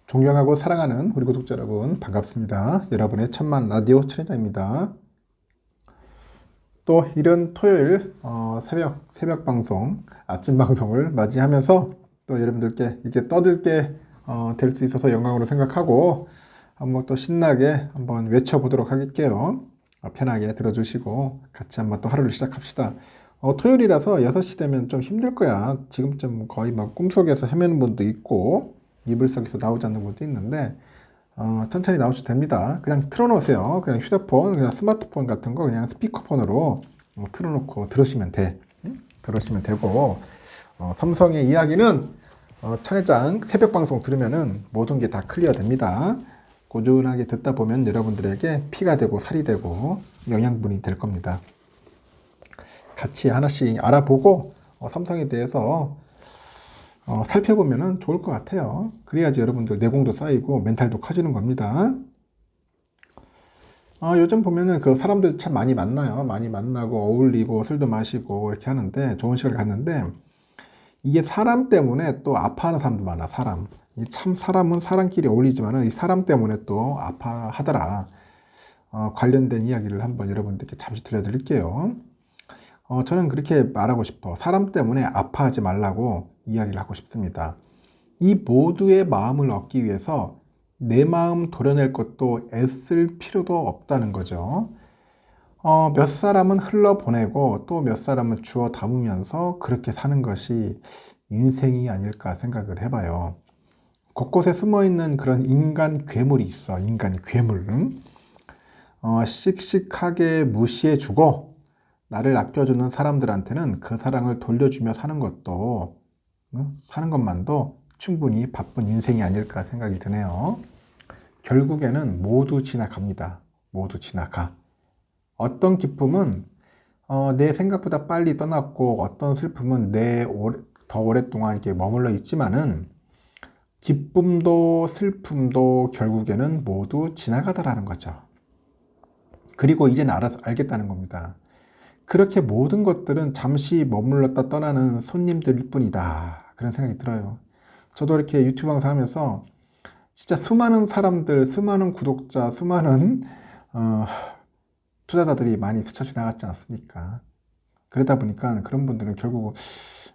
존경하고 사랑하는 우리 구독자 여러분 반갑습니다. 여러분의 천만 라디오 천혜자입니다. 또 이른 토요일 새벽 방송, 아침 방송을 맞이하면서 또 여러분들께 이제 떠들게 될 수 있어서 영광으로 생각하고 한번 또 신나게 한번 외쳐보도록 할게요. 편하게 들어주시고 같이 한번 또 하루를 시작합시다. 토요일이라서 6시 되면 좀 힘들 거야. 지금쯤 거의 막 꿈속에서 헤매는 분도 있고 이불 속에서 나오지 않는 분도 있는데 천천히 나오셔도 됩니다. 그냥 틀어놓으세요. 그냥 휴대폰, 그냥 스마트폰 같은 거 그냥 스피커폰으로 틀어놓고 들으시면 돼. 들으시면 되고 삼성의 이야기는 천회장 새벽 방송 들으면은 모든 게 다 클리어 됩니다. 꾸준하게 듣다 보면 여러분들에게 피가 되고 살이 되고 영양분이 될 겁니다. 같이 하나씩 알아보고 삼성에 대해서 살펴보면 좋을 것 같아요. 그래야지 여러분들 내공도 쌓이고 멘탈도 커지는 겁니다. 요즘 보면은 그 사람들 참 많이 만나요. 많이 만나고 어울리고 술도 마시고 이렇게 하는데 좋은 시간을 갖는데 이게 사람 때문에 또 아파하는 사람도 많아. 참 사람은 사람끼리 어울리지만은 이 사람 때문에 또 아파하더라. 관련된 이야기를 한번 여러분들께 잠시 들려드릴게요. 저는 그렇게 말하고 싶어. 사람 때문에 아파하지 말라고 이야기를 하고 싶습니다. 이 모두의 마음을 얻기 위해서 내 마음 도려낼 것도 애쓸 필요도 없다는 거죠. 몇 사람은 흘러보내고 또 몇 사람은 주워 담으면서 그렇게 사는 것이 인생이 아닐까 생각을 해봐요. 곳곳에 숨어있는 그런 인간 괴물이 있어. 인간 괴물. 씩씩하게 무시해주고 나를 아껴주는 사람들한테는 그 사랑을 돌려주며 사는 것만도 충분히 바쁜 인생이 아닐까 생각이 드네요. 결국에는 모두 지나갑니다. 모두 지나가. 어떤 기쁨은 내 생각보다 빨리 떠났고 어떤 슬픔은 더 오랫동안 이렇게 머물러 있지만은 기쁨도 슬픔도 결국에는 모두 지나가더라는 거죠. 그리고 이제는 알겠다는 겁니다. 그렇게 모든 것들은 잠시 머물렀다 떠나는 손님들일 뿐이다. 그런 생각이 들어요. 저도 이렇게 유튜브 방송 하면서 진짜 수많은 사람들, 수많은 구독자, 수많은 투자자들이 많이 스쳐 지나갔지 않습니까? 그러다 보니까 그런 분들은 결국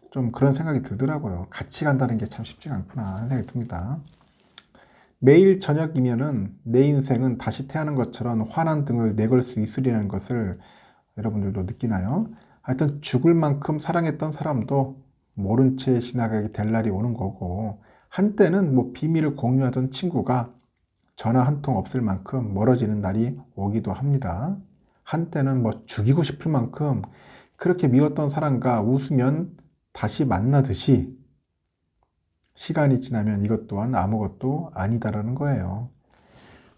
좀 그런 생각이 들더라고요. 같이 간다는 게 참 쉽지가 않구나 하는 생각이 듭니다. 매일 저녁이면은 내 인생은 다시 태어난 것처럼 환한 등을 내걸 수 있으리라는 것을 여러분들도 느끼나요? 하여튼 죽을 만큼 사랑했던 사람도 모른 채 지나가게 될 날이 오는 거고 한때는 뭐 비밀을 공유하던 친구가 전화 한 통 없을 만큼 멀어지는 날이 오기도 합니다. 한때는 뭐 죽이고 싶을 만큼 그렇게 미웠던 사람과 웃으면 다시 만나듯이 시간이 지나면 이것 또한 아무것도 아니다라는 거예요.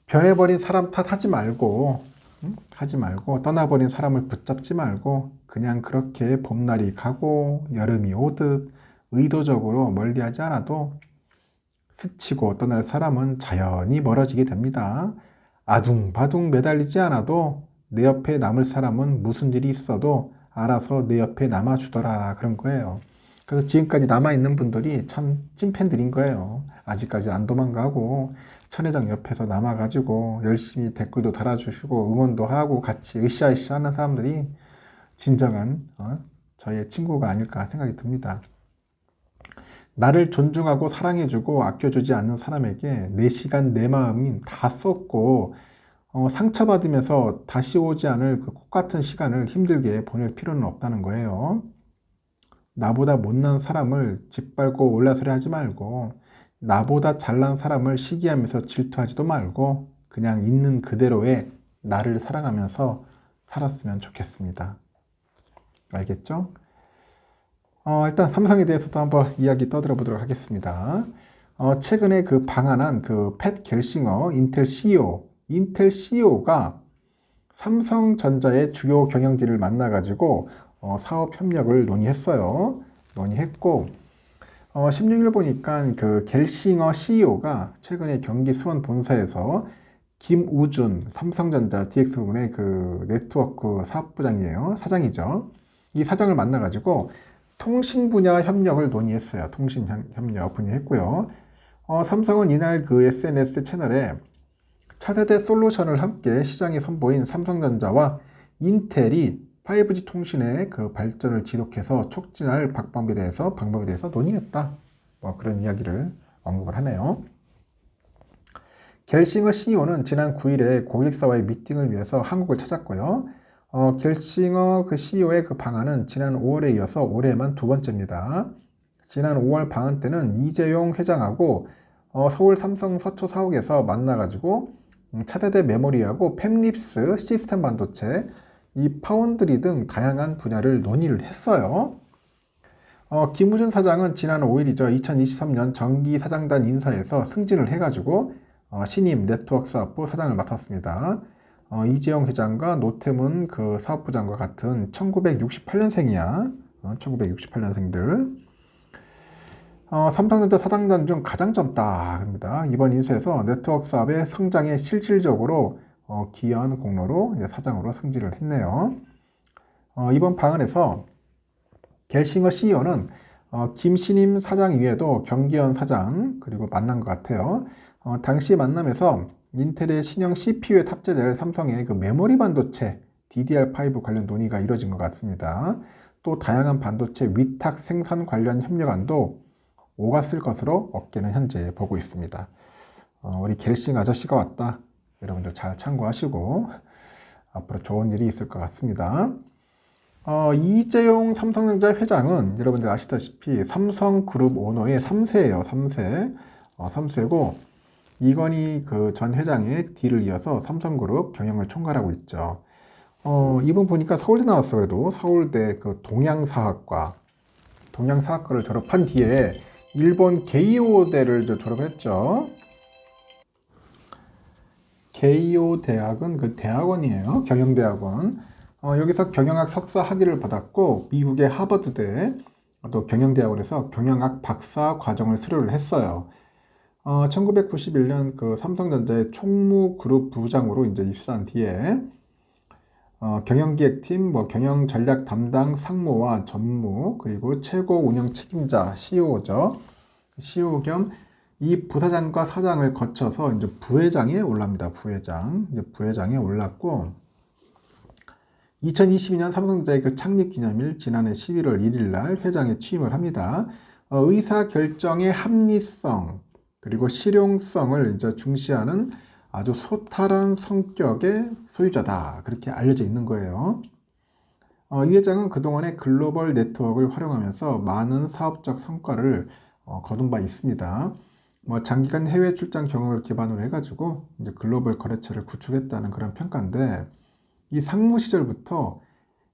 변해버린 사람 탓하지 말고 떠나버린 사람을 붙잡지 말고 그냥 그렇게 봄날이 가고 여름이 오듯 의도적으로 멀리하지 않아도 스치고 떠날 사람은 자연히 멀어지게 됩니다. 아둥바둥 매달리지 않아도 내 옆에 남을 사람은 무슨 일이 있어도 알아서 내 옆에 남아주더라 그런 거예요. 그래서 지금까지 남아있는 분들이 참 찐팬들인 거예요. 아직까지 안 도망가고 천혜장 옆에서 남아가지고 열심히 댓글도 달아주시고 응원도 하고 같이 으쌰으쌰 하는 사람들이 진정한 저의 친구가 아닐까 생각이 듭니다. 나를 존중하고 사랑해주고 아껴주지 않는 사람에게 내 시간 내 마음이 다 쏟고 상처받으면서 다시 오지 않을 그 꽃같은 시간을 힘들게 보낼 필요는 없다는 거예요. 나보다 못난 사람을 짓밟고 올라서려 하지 말고 나보다 잘난 사람을 시기하면서 질투하지도 말고 그냥 있는 그대로의 나를 사랑하면서 살았으면 좋겠습니다. 알겠죠? 일단 삼성에 대해서도 한번 이야기 떠들어 보도록 하겠습니다. 최근에 그 방한한 그 팻 겔싱어 인텔 CEO가 삼성전자의 주요 경영진을 만나가지고 사업 협력을 논의했어요. 논의했고 16일 보니까 그 겔싱어 CEO가 최근에 경기 수원 본사에서 김우준 삼성전자 DX 부분의 그 네트워크 사업부장이에요. 사장이죠. 이 사장을 만나가지고 통신 분야 협력을 논의했어요. 통신 협력 논의했고요. 삼성은 이날 그 SNS 채널에 차세대 솔루션을 함께 시장에 선보인 삼성전자와 인텔이 5G 통신의 그 발전을 지속해서 촉진할 방법에 대해서 논의했다. 뭐 그런 이야기를 언급을 하네요. 겔싱어 CEO는 지난 9일에 고객사와의 미팅을 위해서 한국을 찾았고요. 겔싱어 그 CEO의 그 방한은 지난 5월에 이어서 올해만 두 번째입니다. 지난 5월 방한 때는 이재용 회장하고 서울 삼성 서초 사옥에서 만나가지고 차세대 메모리하고 팹립스 시스템 반도체, 이 파운드리 등 다양한 분야를 논의를 했어요. 김우준 사장은 지난 5일이죠. 2023년 정기 사장단 인사에서 승진을 해가지고 신임 네트워크 사업부 사장을 맡았습니다. 이재용 회장과 노태문 그 사업부장과 같은 1968년생이야. 1968년생들. 삼성전자 사장단 중 가장 젊다 합니다. 이번 인수에서 네트워크 사업의 성장에 실질적으로 기여한 공로로 이제 사장으로 승진을 했네요. 이번 방안에서 겔싱어 CEO는 김신임 사장 이외에도 경기현 사장 그리고 만난 것 같아요. 당시 만남에서 인텔의 신형 CPU에 탑재될 삼성의 그 메모리 반도체 DDR5 관련 논의가 이뤄진 것 같습니다. 또 다양한 반도체 위탁 생산 관련 협력안도 오갔을 것으로 업계는 현재 보고 있습니다. 우리 겔싱 아저씨가 왔다. 여러분들 잘 참고하시고 앞으로 좋은 일이 있을 것 같습니다. 이재용 삼성전자 회장은 여러분들 아시다시피 삼성그룹 오너의 3세예요. 3세. 3세고 이건희 그 전 회장의 뒤를 이어서 삼성그룹 경영을 총괄하고 있죠. 이분 보니까 서울대 나왔어. 그래도 서울대 그 동양사학과를 졸업한 뒤에 일본 게이오대를 졸업했죠. 게이오 대학은 그 대학원이에요. 경영대학원. 여기서 경영학 석사 학위를 받았고 미국의 하버드대 또 경영대학원에서 경영학 박사 과정을 수료를 했어요. 1991년 그 삼성전자의 총무그룹 부장으로 이제 입사한 뒤에 경영기획팀, 경영 전략 담당 상무와 전무, 그리고 최고 운영 책임자 CEO죠. CEO 겸 이 부사장과 사장을 거쳐서 이제 부회장에 올랍니다. 부회장에 올랐고 2022년 삼성전자의 그 창립 기념일 지난해 11월 1일 날 회장에 취임을 합니다. 의사 결정의 합리성 그리고 실용성을 이제 중시하는 아주 소탈한 성격의 소유자다. 그렇게 알려져 있는 거예요. 이 회장은 그동안의 글로벌 네트워크를 활용하면서 많은 사업적 성과를 거둔 바 있습니다. 장기간 해외 출장 경험을 기반으로 해가지고 이제 글로벌 거래처를 구축했다는 그런 평가인데 이 상무 시절부터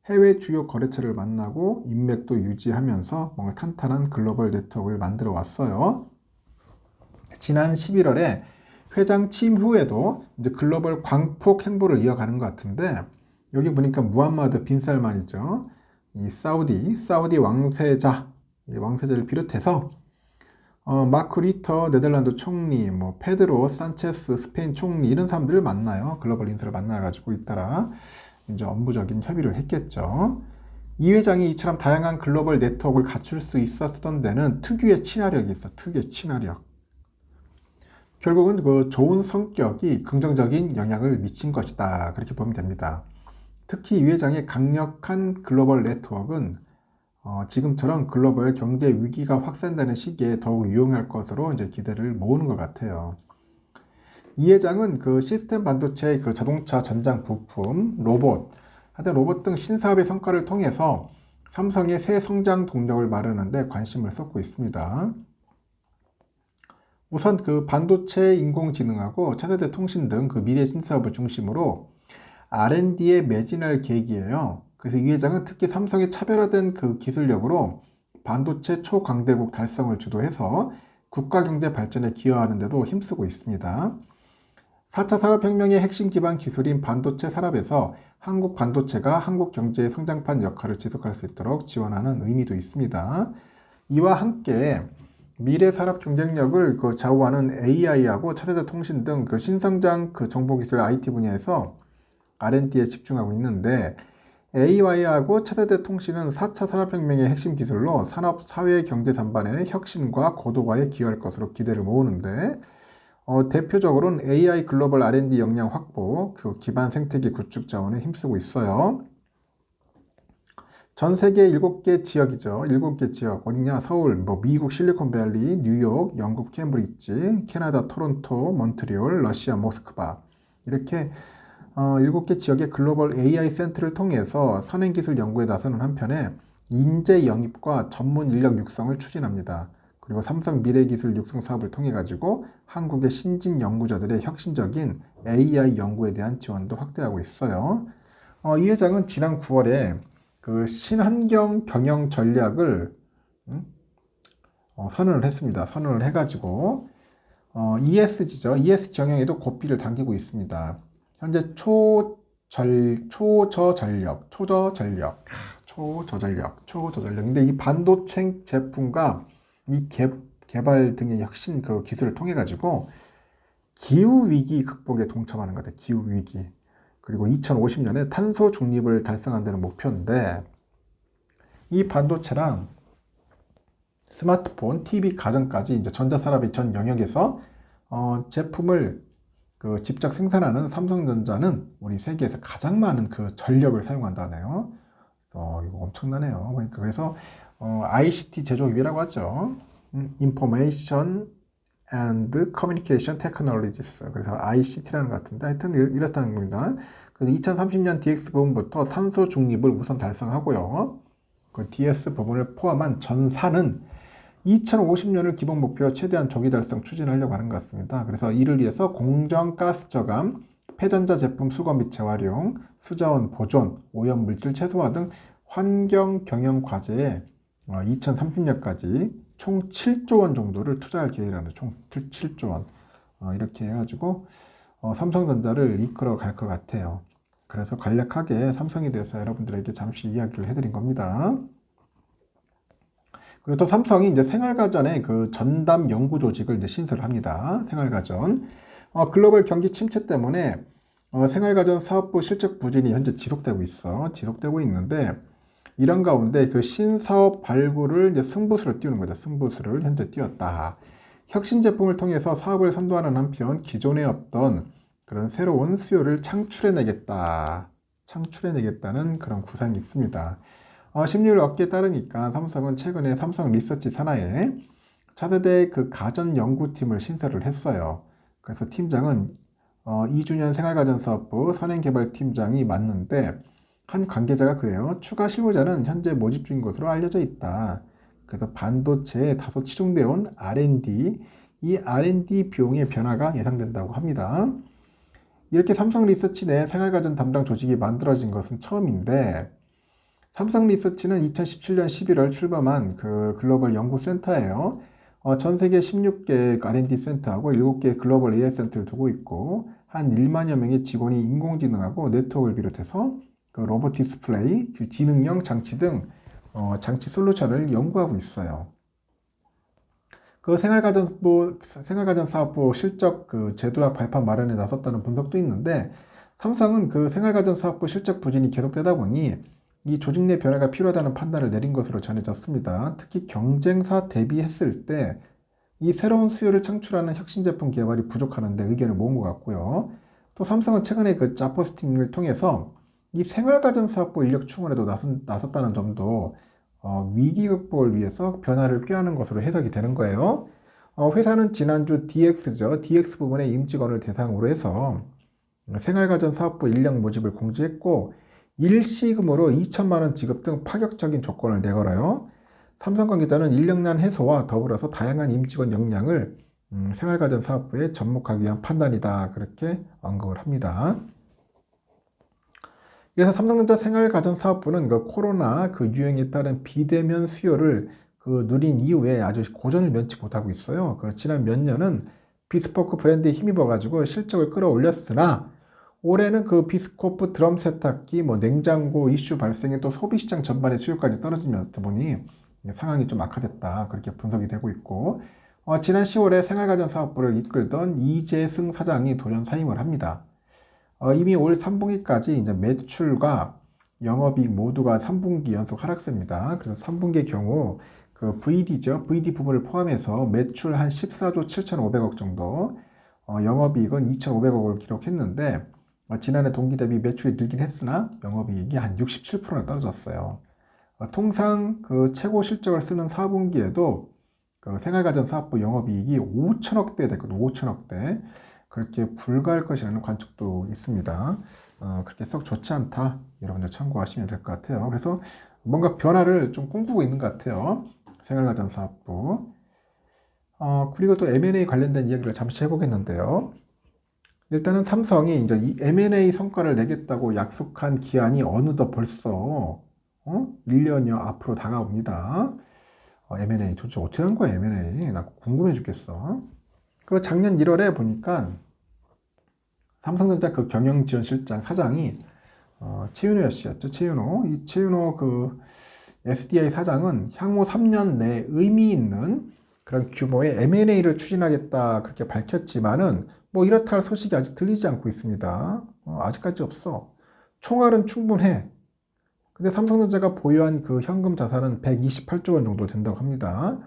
해외 주요 거래처를 만나고 인맥도 유지하면서 뭔가 탄탄한 글로벌 네트워크를 만들어 왔어요. 지난 11월에 회장 취임 후에도 이제 글로벌 광폭 행보를 이어가는 것 같은데 여기 보니까 무함마드 빈 살만이죠. 이 사우디 왕세자를 비롯해서 마크 리터 네덜란드 총리, 페드로 산체스 스페인 총리 이런 사람들을 만나요. 글로벌 인사를 만나가지고 잇따라 이제 업무적인 협의를 했겠죠. 이 회장이 이처럼 다양한 글로벌 네트워크를 갖출 수 있었던 데는 특유의 친화력이 있어. 특유의 친화력. 결국은 그 좋은 성격이 긍정적인 영향을 미친 것이다. 그렇게 보면 됩니다. 특히 이 회장의 강력한 글로벌 네트워크는 지금처럼 글로벌 경제 위기가 확산되는 시기에 더욱 유용할 것으로 이제 기대를 모으는 것 같아요. 이 회장은 그 시스템 반도체, 그 자동차 전장 부품, 로봇 등 신사업의 성과를 통해서 삼성의 새 성장 동력을 마련하는 데 관심을 쏟고 있습니다. 우선 그 반도체, 인공지능하고 차세대 통신 등 그 미래 신사업을 중심으로 R&D에 매진할 계획이에요. 그래서 이 회장은 특히 삼성의 차별화된 그 기술력으로 반도체 초강대국 달성을 주도해서 국가 경제 발전에 기여하는 데도 힘쓰고 있습니다. 4차 산업혁명의 핵심 기반 기술인 반도체 산업에서 한국 반도체가 한국 경제의 성장판 역할을 지속할 수 있도록 지원하는 의미도 있습니다. 이와 함께 미래 산업 경쟁력을 그 좌우하는 AI하고 차세대 통신 등 그 신성장 그 정보기술 IT 분야에서 R&D에 집중하고 있는데 AI하고 차세대 통신은 4차 산업혁명의 핵심 기술로 산업, 사회, 경제 전반의 혁신과 고도화에 기여할 것으로 기대를 모으는데 대표적으로는 AI 글로벌 R&D 역량 확보, 그 기반 생태계 구축 자원에 힘쓰고 있어요. 전 세계 7개 지역이죠. 7개 지역. 어디냐? 서울, 미국 실리콘밸리, 뉴욕, 영국 캠브리지, 캐나다 토론토, 몬트리올, 러시아 모스크바. 이렇게 7개 지역의 글로벌 AI 센터를 통해서 선행기술 연구에 나서는 한편에 인재 영입과 전문 인력 육성을 추진합니다. 그리고 삼성 미래기술 육성 사업을 통해 가지고 한국의 신진 연구자들의 혁신적인 AI 연구에 대한 지원도 확대하고 있어요. 이 회장은 지난 9월에 그 신환경 경영 전략을 선언을 했습니다. 선언을 해가지고 ESG죠. ESG 경영에도 고삐를 당기고 있습니다. 현재 초저전력인데 이 반도체 제품과 이 개발 등의 혁신 그 기술을 통해 가지고 기후 위기 극복에 동참하는 것 같아요. 기후 위기. 그리고 2050년에 탄소 중립을 달성한다는 목표인데 이 반도체랑 스마트폰, TV, 가전까지 이제 전자산업의 전 영역에서 제품을 그 직접 생산하는 삼성전자는 우리 세계에서 가장 많은 그 전력을 사용한다네요. 이거 엄청나네요. 그러니까 그래서 ICT 제조업이라고 하죠. Information and Communication Technologies. 그래서 ICT라는 것 같은데 하여튼 이렇다는 겁니다. 그래서 2030년 DX 부분부터 탄소 중립을 우선 달성하고요. 그 DS 부분을 포함한 전사는 2050년을 기본 목표 최대한 조기 달성 추진하려고 하는 것 같습니다. 그래서 이를 위해서 공정 가스 저감, 폐전자 제품 수거 및 재활용, 수자원 보존, 오염물질 최소화 등 환경 경영 과제에 2030년까지 총 7조 원 정도를 투자할 계획이라는 총 7조 원 이렇게 해가지고 삼성전자를 이끌어 갈 것 같아요. 그래서 간략하게 삼성에 대해서 여러분들에게 잠시 이야기를 해드린 겁니다. 그리고 또 삼성이 이제 생활가전의 그 전담 연구 조직을 이제 신설을 합니다. 생활가전. 글로벌 경기 침체 때문에 생활가전 사업부 실적 부진이 현재 지속되고 있는데 이런 가운데 그 신사업 발굴을 이제 승부수를 띄우는 거죠. 승부수를 현재 띄웠다. 혁신 제품을 통해서 사업을 선도하는 한편 기존에 없던 그런 새로운 수요를 창출해내겠다는 그런 구상이 있습니다. 심리를 얻기에 따르니까 삼성은 최근에 삼성 리서치 산하에 차세대 그 가전 연구팀을 신설을 했어요. 그래서 팀장은 이준현 생활가전사업부 선행개발팀장이 맡는데 한 관계자가 그래요. 추가 실무자는 현재 모집 중인 것으로 알려져 있다. 그래서 반도체에 다소 치중되어 온 R&D, 이 R&D 비용의 변화가 예상된다고 합니다. 이렇게 삼성 리서치 내 생활가전 담당 조직이 만들어진 것은 처음인데 삼성 리서치는 2017년 11월 출범한 그 글로벌 연구센터예요. 전 세계 16개 R&D 센터하고 7개 글로벌 AI 센터를 두고 있고 한 1만여 명의 직원이 인공지능하고 네트워크를 비롯해서 그 로봇 디스플레이, 그 지능형 장치 등 장치 솔루션을 연구하고 있어요. 그 생활가전 사업부 실적 그 제도화 발판 마련에 나섰다는 분석도 있는데 삼성은 그 생활가전 사업부 실적 부진이 계속되다 보니 이 조직 내 변화가 필요하다는 판단을 내린 것으로 전해졌습니다. 특히 경쟁사 대비했을 때 이 새로운 수요를 창출하는 혁신 제품 개발이 부족하는데 의견을 모은 것 같고요. 또 삼성은 최근에 그 자포스팅을 통해서 이 생활가전 사업부 인력 충원에도 나섰다는 점도 위기 극복을 위해서 변화를 꾀하는 것으로 해석이 되는 거예요. 회사는 지난주 DX 부문의 임직원을 대상으로 해서 생활가전 사업부 인력 모집을 공지했고 일시금으로 2천만 원 지급 등 파격적인 조건을 내걸어요. 삼성 관계자는 인력난 해소와 더불어서 다양한 임직원 역량을 생활가전 사업부에 접목하기 위한 판단이다. 그렇게 언급을 합니다. 그래서 삼성전자 생활가전 사업부는 그 코로나 그 유행에 따른 비대면 수요를 그 누린 이후에 아주 고전을 면치 못하고 있어요. 그 지난 몇 년은 비스포크 브랜드에 힘입어가지고 실적을 끌어올렸으나 올해는 그 비스코프 드럼 세탁기, 냉장고 이슈 발생에 또 소비시장 전반의 수요까지 떨어지면서 보니 상황이 좀 악화됐다. 그렇게 분석이 되고 있고 지난 10월에 생활가전 사업부를 이끌던 이재승 사장이 돌연 사임을 합니다. 이미 올 3분기까지 이제 매출과 영업이익 모두가 3분기 연속 하락세입니다. 그래서 3분기의 경우 그 VD죠. VD 부분을 포함해서 매출 한 14조 7,500억 정도, 영업이익은 2,500억을 기록했는데 지난해 동기 대비 매출이 늘긴 했으나 영업이익이 한 67%나 떨어졌어요. 통상 그 최고 실적을 쓰는 4분기에도 그 생활가전사업부 영업이익이 5천억대 됐거든요. 5천억대. 그렇게 불가할 것이라는 관측도 있습니다. 그렇게 썩 좋지 않다. 여러분들 참고하시면 될 것 같아요. 그래서 뭔가 변화를 좀 꿈꾸고 있는 것 같아요. 생활가전사업부. 그리고 또 M&A 관련된 이야기를 잠시 해보겠는데요. 일단은 삼성이 이제 이 M&A 성과를 내겠다고 약속한 기한이 어느덧 벌써 1년여 앞으로 다가옵니다. M&A 도대체 어떻게 한 거야, M&A? 나 궁금해 죽겠어. 그 작년 1월에 보니까 삼성전자 그 경영지원실장 사장이 최윤호 씨였죠. 최윤호. 이 최윤호 그 SDI 사장은 향후 3년 내에 의미 있는 그런 규모의 M&A를 추진하겠다 그렇게 밝혔지만은 뭐 이렇다 할 소식이 아직 들리지 않고 있습니다. 아직까지 없어. 총알은 충분해. 근데 삼성전자가 보유한 그 현금 자산은 128조 원 정도 된다고 합니다.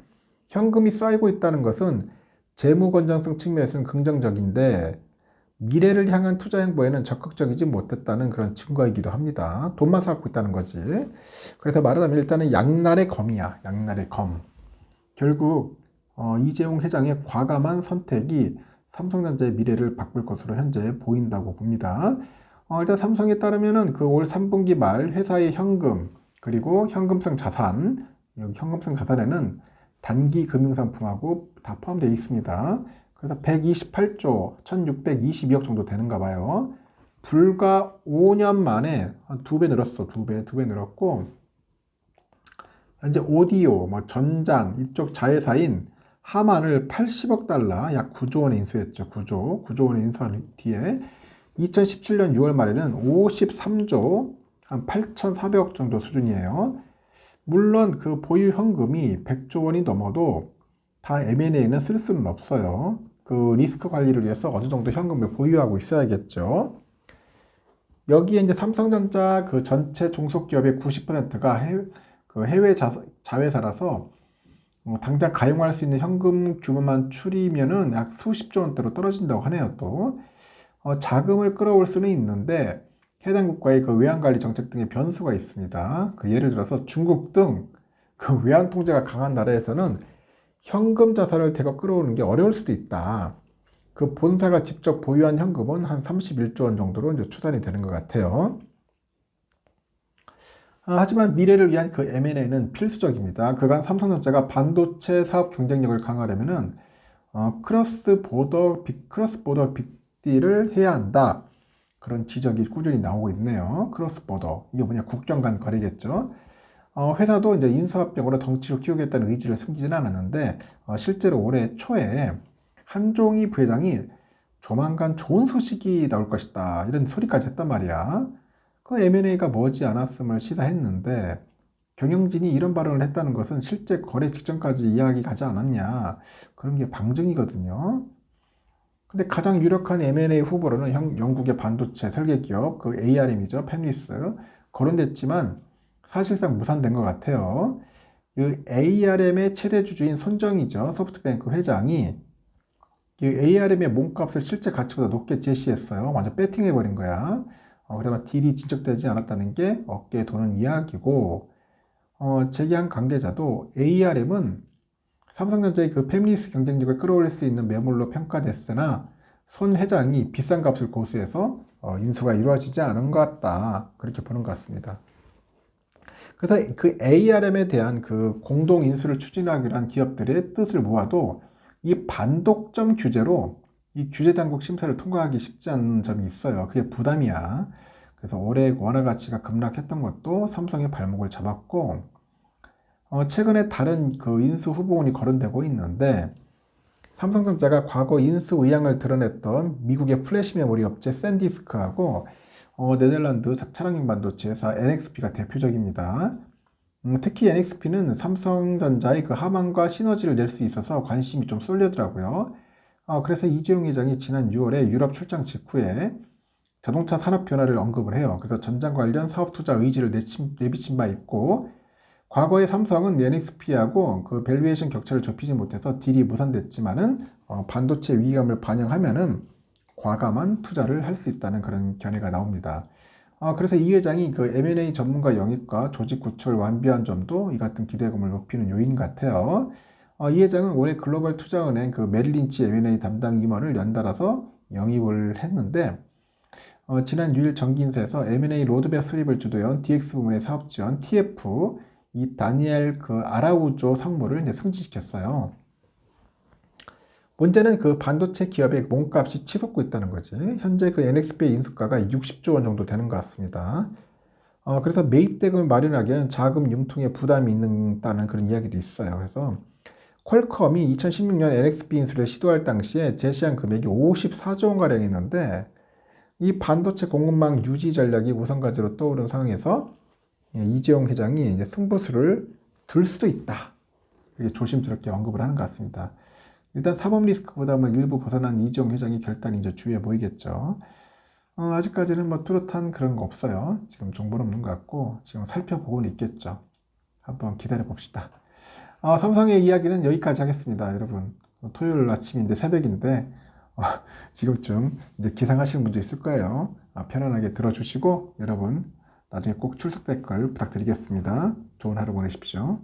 현금이 쌓이고 있다는 것은 재무 건전성 측면에서는 긍정적인데 미래를 향한 투자 행보에는 적극적이지 못했다는 그런 증거이기도 합니다. 돈만 쌓고 있다는 거지. 그래서 말하자면 일단은 양날의 검이야. 양날의 검. 결국 이재용 회장의 과감한 선택이 삼성전자의 미래를 바꿀 것으로 현재 보인다고 봅니다. 일단 삼성에 따르면은 그 올 3분기 말 회사의 현금 그리고 현금성 자산, 여기 현금성 자산에는 단기 금융상품하고 다 포함되어 있습니다. 그래서 128조 1622억 정도 되는가 봐요. 불과 5년 만에 한 2배 늘었어. 2배 늘었고 현재 오디오, 뭐 전장 이쪽 자회사인 하만을 80억 달러, 약 9조 원에 인수했죠. 9조 원에 인수한 뒤에 2017년 6월 말에는 53조 한 8,400억 정도 수준이에요. 물론 그 보유 현금이 100조 원이 넘어도 다 M&A는 쓸 수는 없어요. 그 리스크 관리를 위해서 어느 정도 현금을 보유하고 있어야겠죠. 여기에 이제 삼성전자 그 전체 종속기업의 90%가 해외 자회사라서 당장 가용할 수 있는 현금 규모만 추리면은 약 수십조 원대로 떨어진다고 하네요. 또 자금을 끌어올 수는 있는데 해당 국가의 그 외환관리 정책 등의 변수가 있습니다. 그 예를 들어서 중국 등 그 외환 통제가 강한 나라에서는 현금 자산을 대거 끌어오는 게 어려울 수도 있다. 그 본사가 직접 보유한 현금은 한 31조 원 정도로 이제 추산이 되는 것 같아요. 하지만 미래를 위한 그 M&A는 필수적입니다. 그간 삼성전자가 반도체 사업 경쟁력을 강화하려면은 크로스 보더 빅딜을 해야 한다. 그런 지적이 꾸준히 나오고 있네요. 크로스 보더 이게 뭐냐 국경 간 거래겠죠. 회사도 이제 인수합병으로 덩치를 키우겠다는 의지를 숨기진 않았는데 실제로 올해 초에 한종희 부회장이 조만간 좋은 소식이 나올 것이다 이런 소리까지 했단 말이야. 그 M&A가 머지 않았음을 시사했는데 경영진이 이런 발언을 했다는 것은 실제 거래 직전까지 이야기 가지 않았냐 그런 게 방증이거든요. 근데 가장 유력한 M&A 후보로는 영국의 반도체 설계 기업 그 ARM이죠. 펜리스 거론됐지만 사실상 무산된 것 같아요. 이 ARM의 최대 주주인 손정희죠. 소프트뱅크 회장이 이 ARM의 몸값을 실제 가치보다 높게 제시했어요. 완전 배팅해버린 거야. 그러면 딜이 진척되지 않았다는 게 어깨에 도는 이야기고 제기한 관계자도 ARM은 삼성전자의 그 패밀리스 경쟁력을 끌어올릴 수 있는 매물로 평가됐으나 손 회장이 비싼 값을 고수해서 인수가 이루어지지 않은 것 같다. 그렇게 보는 것 같습니다. 그래서 그 ARM에 대한 그 공동 인수를 추진하기로 한 기업들의 뜻을 모아도 이 반독점 규제로 이 규제 당국 심사를 통과하기 쉽지 않은 점이 있어요. 그게 부담이야. 그래서 올해 원화 가치가 급락했던 것도 삼성의 발목을 잡았고 최근에 다른 그 인수 후보군이 거론되고 있는데 삼성전자가 과거 인수 의향을 드러냈던 미국의 플래시 메모리 업체 샌디스크하고 네덜란드 차량용 반도체 회사 NXP가 대표적입니다. 특히 NXP는 삼성전자의 그 하만과 시너지를 낼 수 있어서 관심이 좀 쏠리더라고요. 그래서 이재용 회장이 지난 6월에 유럽 출장 직후에 자동차 산업 변화를 언급을 해요. 그래서 전장 관련 사업 투자 의지를 내비친 바 있고, 과거에 삼성은 NXP하고 그 밸류에이션 격차를 좁히지 못해서 딜이 무산됐지만은 반도체 위기감을 반영하면은 과감한 투자를 할 수 있다는 그런 견해가 나옵니다. 그래서 이 회장이 그 M&A 전문가 영입과 조직 구축을 완비한 점도 이 같은 기대감을 높이는 요인 같아요. 이 회장은 올해 글로벌 투자은행 그 메릴린치 M&A 담당 임원을 연달아서 영입을 했는데, 지난 6일 정기인사에서 M&A 로드맵 수립을 주도해온 DX 부문의 사업 지원 TF 이 다니엘 그 아라우조 상무를 이제 승진시켰어요. 문제는 그 반도체 기업의 몸값이 치솟고 있다는 거지. 현재 그 NXP의 인수가가 60조 원 정도 되는 것 같습니다. 그래서 매입 대금을 마련하기에는 자금 융통에 부담이 있다는 그런 이야기도 있어요. 그래서 퀄컴이 2016년 NXP 인수를 시도할 당시에 제시한 금액이 54조 원가량이었는데, 이 반도체 공급망 유지 전략이 우선과제로 떠오른 상황에서 이재용 회장이 이제 승부수를 들 수도 있다. 이렇게 조심스럽게 언급을 하는 것 같습니다. 일단 사법 리스크 부담을 일부 벗어난 이재용 회장의 결단이 이제 주위에 보이겠죠. 아직까지는 뭐 뚜렷한 그런 거 없어요. 지금 정보는 없는 것 같고, 지금 살펴보고는 있겠죠. 한번 기다려 봅시다. 삼성의 이야기는 여기까지 하겠습니다, 여러분. 토요일 아침인데 새벽인데, 지금쯤 이제 기상하시는 분도 있을 거예요. 편안하게 들어주시고, 여러분, 나중에 꼭 출석 댓글 부탁드리겠습니다. 좋은 하루 보내십시오.